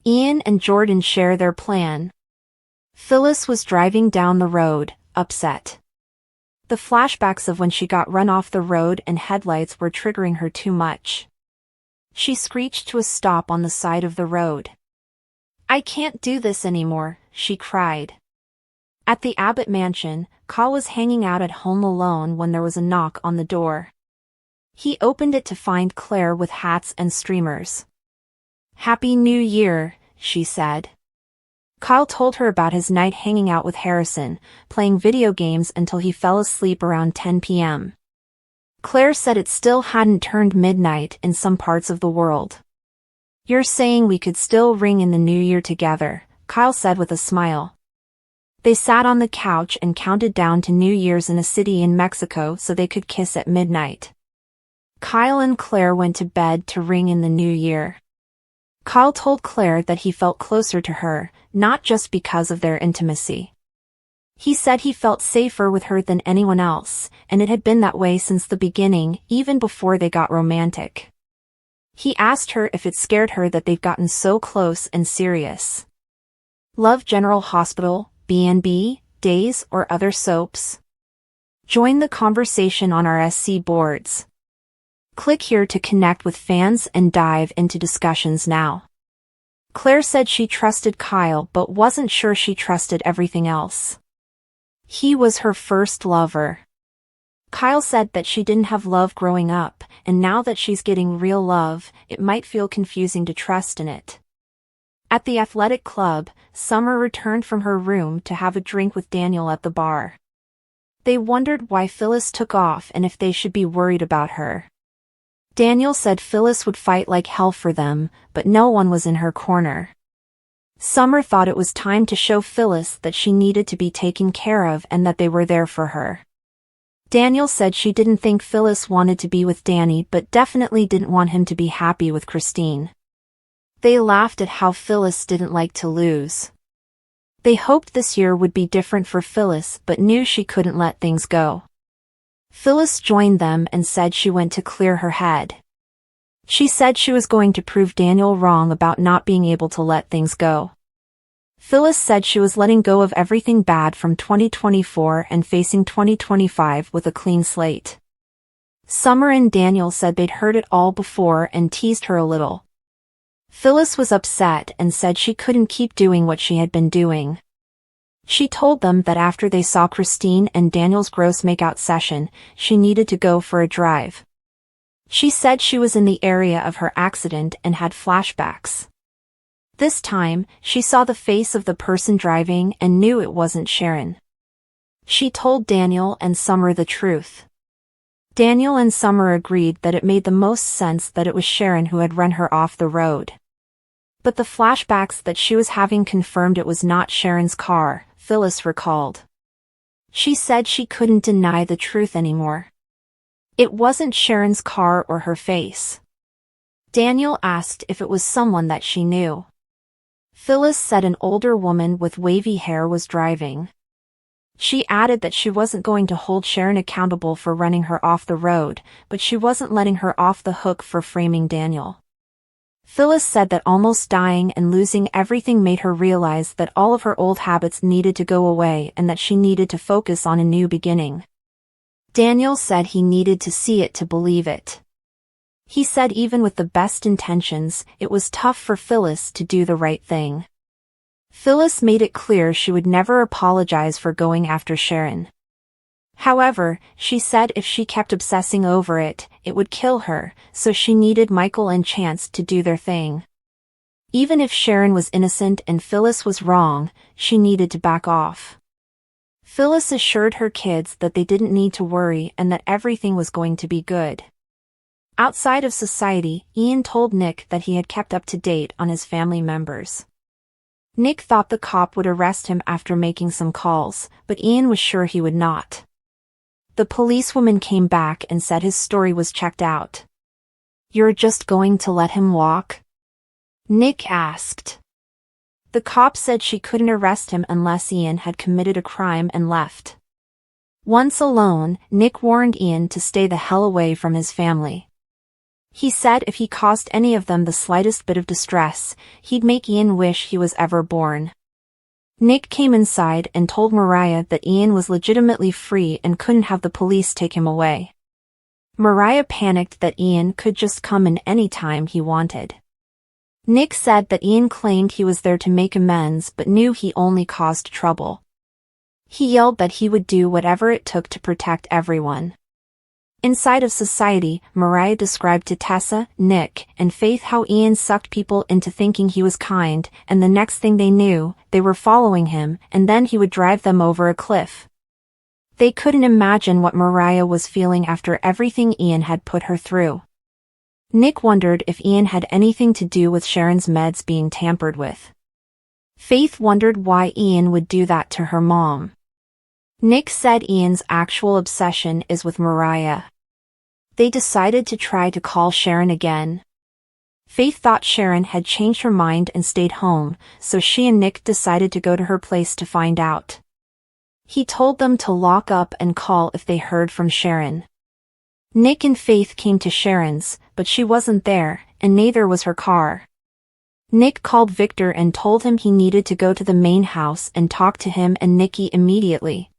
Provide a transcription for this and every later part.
Ian and Jordan share their plan. Phyllis was driving down the road, upset. The flashbacks of when she got run off the road and headlights were triggering her too much. She screeched to a stop on the side of the road. "I can't do this anymore," she cried. At the Abbott mansion, Kyle was hanging out at home alone when there was a knock on the door. He opened it to find Claire with hats and streamers. "Happy New Year," she said. Kyle told her about his night hanging out with Harrison, playing video games until he fell asleep around 10 p.m. Claire said it still hadn't turned midnight in some parts of the world. "You're saying we could still ring in the new year together," Kyle said with a smile. They sat on the couch and counted down to New Year's in a city in Mexico so they could kiss at midnight. Kyle and Claire went to bed to ring in the new year. Kyle told Claire that he felt closer to her, not just because of their intimacy. He said he felt safer with her than anyone else, and it had been that way since the beginning, even before they got romantic. He asked her if it scared her that they've gotten so close and serious. Love General Hospital, B&B, Days, or other soaps? Join the conversation on our SC boards. Click here to connect with fans and dive into discussions now. Claire said she trusted Kyle but wasn't sure she trusted everything else. He was her first lover. Kyle said that she didn't have love growing up, and now that she's getting real love, it might feel confusing to trust in it. At the athletic club, Summer returned from her room to have a drink with Daniel at the bar. They wondered why Phyllis took off and if they should be worried about her. Daniel said Phyllis would fight like hell for them, but no one was in her corner. Summer thought it was time to show Phyllis that she needed to be taken care of and that they were there for her. Daniel said she didn't think Phyllis wanted to be with Danny but definitely didn't want him to be happy with Christine. They laughed at how Phyllis didn't like to lose. They hoped this year would be different for Phyllis but knew she couldn't let things go. Phyllis joined them and said she went to clear her head. She said she was going to prove Daniel wrong about not being able to let things go. Phyllis said she was letting go of everything bad from 2024 and facing 2025 with a clean slate. Summer and Daniel said they'd heard it all before and teased her a little. Phyllis was upset and said she couldn't keep doing what she had been doing. She told them that after they saw Christine and Daniel's gross makeout session, she needed to go for a drive. She said she was in the area of her accident and had flashbacks. This time, she saw the face of the person driving and knew it wasn't Sharon. She told Daniel and Summer the truth. Daniel and Summer agreed that it made the most sense that it was Sharon who had run her off the road. But the flashbacks that she was having confirmed it was not Sharon's car, Phyllis recalled. She said she couldn't deny the truth anymore. It wasn't Sharon's car or her face. Daniel asked if it was someone that she knew. Phyllis said an older woman with wavy hair was driving. She added that she wasn't going to hold Sharon accountable for running her off the road, but she wasn't letting her off the hook for framing Daniel. Phyllis said that almost dying and losing everything made her realize that all of her old habits needed to go away and that she needed to focus on a new beginning. Daniel said he needed to see it to believe it. He said even with the best intentions, it was tough for Phyllis to do the right thing. Phyllis made it clear she would never apologize for going after Sharon. However, she said if she kept obsessing over it, it would kill her, so she needed Michael and Chance to do their thing. Even if Sharon was innocent and Phyllis was wrong, she needed to back off. Phyllis assured her kids that they didn't need to worry and that everything was going to be good. Outside of society, Ian told Nick that he had kept up to date on his family members. Nick thought the cop would arrest him after making some calls, but Ian was sure he would not. The policewoman came back and said his story was checked out. "You're just going to let him walk?" Nick asked. The cop said she couldn't arrest him unless Ian had committed a crime and left. Once alone, Nick warned Ian to stay the hell away from his family. He said if he caused any of them the slightest bit of distress, he'd make Ian wish he was ever born. Nick came inside and told Mariah that Ian was legitimately free and couldn't have the police take him away. Mariah panicked that Ian could just come in any time he wanted. Nick said that Ian claimed he was there to make amends but knew he only caused trouble. He yelled that he would do whatever it took to protect everyone. Inside of Society, Mariah described to Tessa, Nick, and Faith how Ian sucked people into thinking he was kind, and the next thing they knew, they were following him, and then he would drive them over a cliff. They couldn't imagine what Mariah was feeling after everything Ian had put her through. Nick wondered if Ian had anything to do with Sharon's meds being tampered with. Faith wondered why Ian would do that to her mom. Nick said Ian's actual obsession is with Mariah. They decided to try to call Sharon again. Faith thought Sharon had changed her mind and stayed home, so she and Nick decided to go to her place to find out. He told them to lock up and call if they heard from Sharon. Nick and Faith came to Sharon's, but she wasn't there, and neither was her car. Nick called Victor and told him he needed to go to the main house and talk to him and Nikki immediately.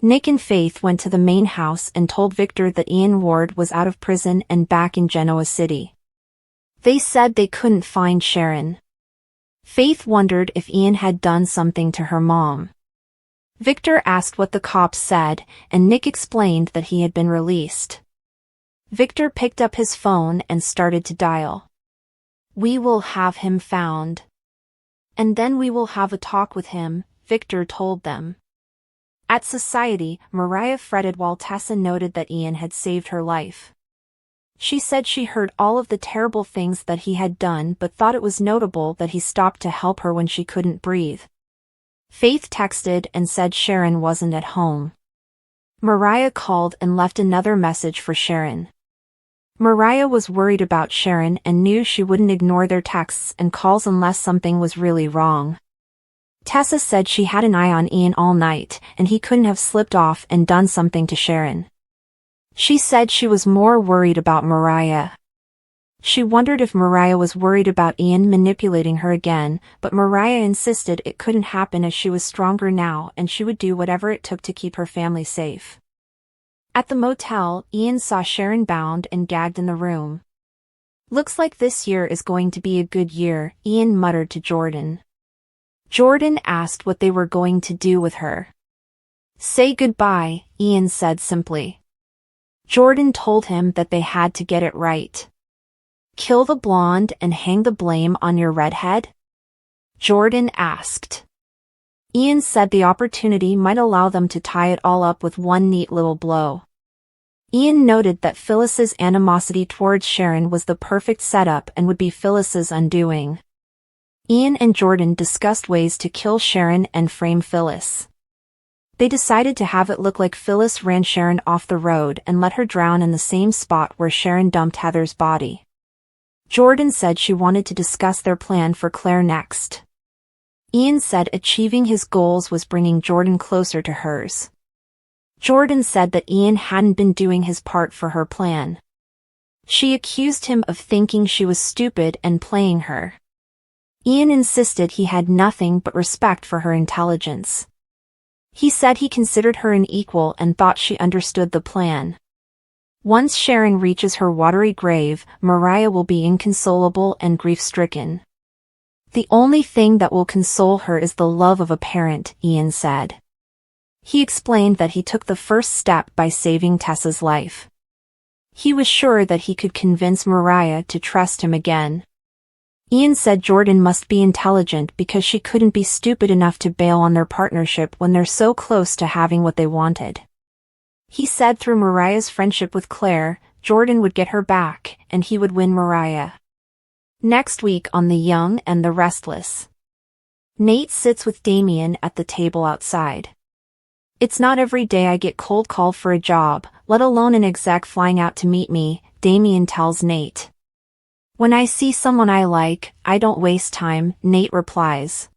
Nick and Faith went to the main house and told Victor that Ian Ward was out of prison and back in Genoa City. They said they couldn't find Sharon. Faith wondered if Ian had done something to her mom. Victor asked what the cops said, and Nick explained that he had been released. Victor picked up his phone and started to dial. "We will have him found. And then we will have a talk with him," Victor told them. At Society, Mariah fretted while Tessa noted that Ian had saved her life. She said she heard all of the terrible things that he had done but thought it was notable that he stopped to help her when she couldn't breathe. Faith texted and said Sharon wasn't at home. Mariah called and left another message for Sharon. Mariah was worried about Sharon and knew she wouldn't ignore their texts and calls unless something was really wrong. Tessa said she had an eye on Ian all night, and he couldn't have slipped off and done something to Sharon. She said she was more worried about Mariah. She wondered if Mariah was worried about Ian manipulating her again, but Mariah insisted it couldn't happen as she was stronger now and she would do whatever it took to keep her family safe. At the motel, Ian saw Sharon bound and gagged in the room. "Looks like this year is going to be a good year," Ian muttered to Jordan. Jordan asked what they were going to do with her. "Say goodbye," Ian said simply. Jordan told him that they had to get it right. "Kill the blonde and hang the blame on your redhead?" Jordan asked. Ian said the opportunity might allow them to tie it all up with one neat little blow. Ian noted that Phyllis's animosity towards Sharon was the perfect setup and would be Phyllis's undoing. Ian and Jordan discussed ways to kill Sharon and frame Phyllis. They decided to have it look like Phyllis ran Sharon off the road and let her drown in the same spot where Sharon dumped Heather's body. Jordan said she wanted to discuss their plan for Claire next. Ian said achieving his goals was bringing Jordan closer to hers. Jordan said that Ian hadn't been doing his part for her plan. She accused him of thinking she was stupid and playing her. Ian insisted he had nothing but respect for her intelligence. He said he considered her an equal and thought she understood the plan. Once Sharon reaches her watery grave, Mariah will be inconsolable and grief-stricken. "The only thing that will console her is the love of a parent," Ian said. He explained that he took the first step by saving Tessa's life. He was sure that he could convince Mariah to trust him again. Ian said Jordan must be intelligent because she couldn't be stupid enough to bail on their partnership when they're so close to having what they wanted. He said through Mariah's friendship with Claire, Jordan would get her back, and he would win Mariah. Next week on The Young and the Restless. Nate sits with Damien at the table outside. "It's not every day I get cold called for a job, let alone an exec flying out to meet me," Damien tells Nate. "When I see someone I like, I don't waste time," Nate replies.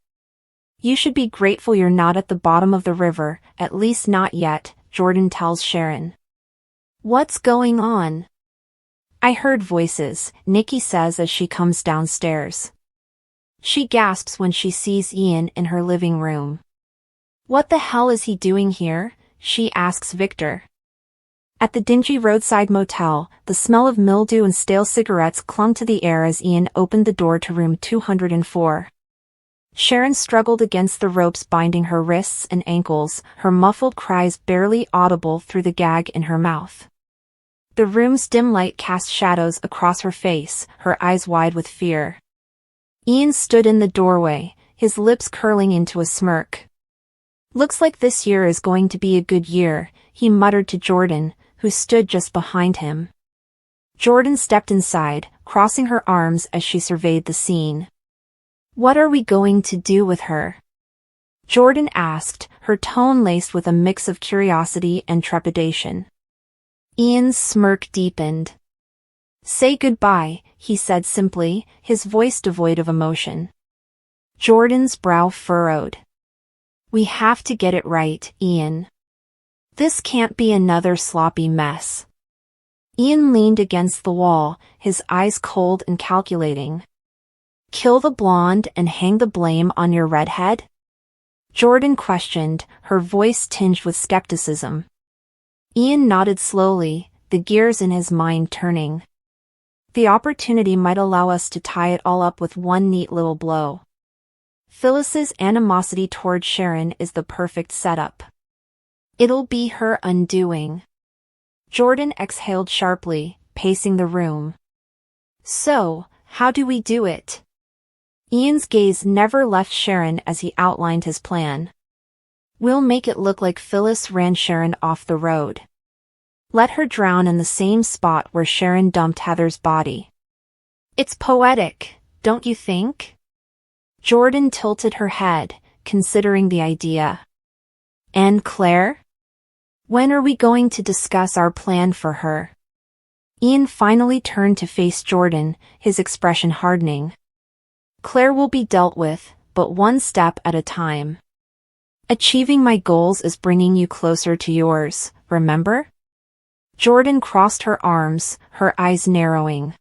"You should be grateful you're not at the bottom of the river, at least not yet," Jordan tells Sharon. "What's going on?" I heard voices, Nikki says as she comes downstairs. She gasps when she sees Ian in her living room. What the hell is he doing here? She asks Victor. At the dingy roadside motel, the smell of mildew and stale cigarettes clung to the air as Ian opened the door to room 204. Sharon struggled against the ropes binding her wrists and ankles, her muffled cries barely audible through the gag in her mouth. The room's dim light cast shadows across her face, her eyes wide with fear. Ian stood in the doorway, his lips curling into a smirk. Looks like this year is going to be a good year, he muttered to Jordan, who stood just behind him. Jordan stepped inside, crossing her arms as she surveyed the scene. What are we going to do with her? Jordan asked, her tone laced with a mix of curiosity and trepidation. Ian's smirk deepened. Say goodbye, he said simply, his voice devoid of emotion. Jordan's brow furrowed. We have to get it right, Ian. This can't be another sloppy mess. Ian leaned against the wall, his eyes cold and calculating. Kill the blonde and hang the blame on your redhead? Jordan questioned, her voice tinged with skepticism. Ian nodded slowly, the gears in his mind turning. The opportunity might allow us to tie it all up with one neat little blow. Phyllis's animosity toward Sharon is the perfect setup. It'll be her undoing. Jordan exhaled sharply, pacing the room. So, how do we do it? Ian's gaze never left Sharon as he outlined his plan. We'll make it look like Phyllis ran Sharon off the road. Let her drown in the same spot where Sharon dumped Heather's body. It's poetic, don't you think? Jordan tilted her head, considering the idea. And Claire? When are we going to discuss our plan for her? Ian finally turned to face Jordan, his expression hardening. Claire will be dealt with, but one step at a time. Achieving my goals is bringing you closer to yours, remember? Jordan crossed her arms, her eyes narrowing.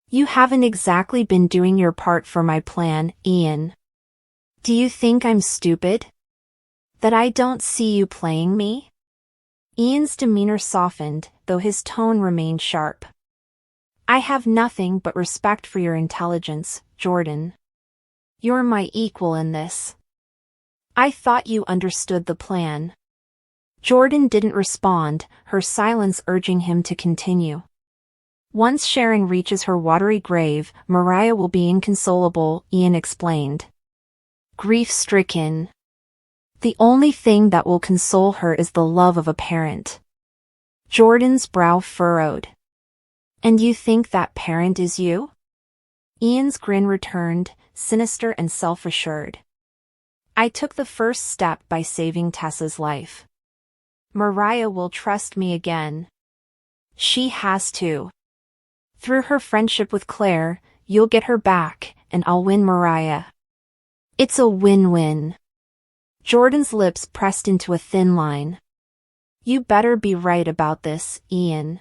You haven't exactly been doing your part for my plan, Ian. Do you think I'm stupid? That I don't see you playing me? Ian's demeanor softened, though his tone remained sharp. I have nothing but respect for your intelligence, Jordan. You're my equal in this. I thought you understood the plan. Jordan didn't respond, her silence urging him to continue. Once Sharon reaches her watery grave, Mariah will be inconsolable, Ian explained. Grief-stricken. The only thing that will console her is the love of a parent. Jordan's brow furrowed. And you think that parent is you? Ian's grin returned, sinister and self-assured. I took the first step by saving Tessa's life. Mariah will trust me again. She has to. Through her friendship with Claire, you'll get her back, and I'll win Mariah. It's a win-win. Jordan's lips pressed into a thin line. You better be right about this, Ian.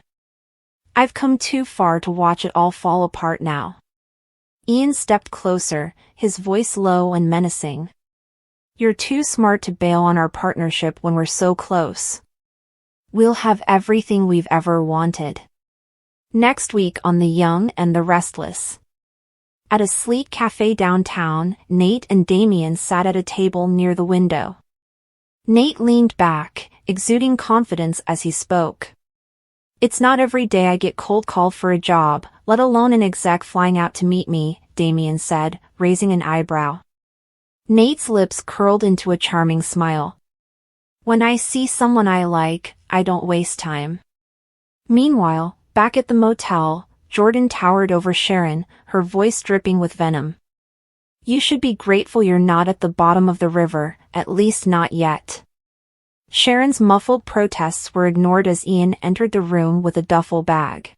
I've come too far to watch it all fall apart now. Ian stepped closer, his voice low and menacing. You're too smart to bail on our partnership when we're so close. We'll have everything we've ever wanted. Next week on The Young and the Restless. At a sleek cafe downtown, Nate and Damien sat at a table near the window. Nate leaned back, exuding confidence as he spoke. It's not every day I get cold called for a job, let alone an exec flying out to meet me, Damien said, raising an eyebrow. Nate's lips curled into a charming smile. When I see someone I like, I don't waste time. Meanwhile, back at the motel, Jordan towered over Sharon, her voice dripping with venom. You should be grateful you're not at the bottom of the river, at least not yet. Sharon's muffled protests were ignored as Ian entered the room with a duffel bag.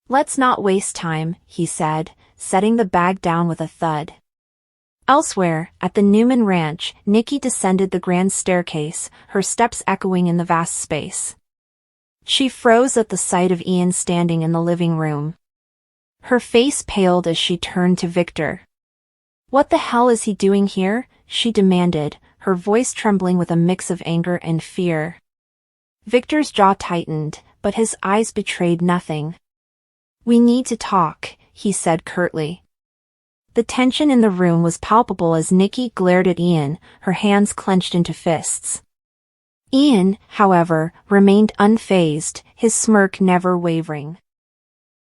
Let's not waste time, he said, setting the bag down with a thud. Elsewhere, at the Newman Ranch, Nikki descended the grand staircase, her steps echoing in the vast space. She froze at the sight of Ian standing in the living room. Her face paled as she turned to Victor. "What the hell is he doing here?" she demanded, her voice trembling with a mix of anger and fear. Victor's jaw tightened, but his eyes betrayed nothing. "We need to talk," he said curtly. The tension in the room was palpable as Nikki glared at Ian, her hands clenched into fists. Ian, however, remained unfazed, his smirk never wavering.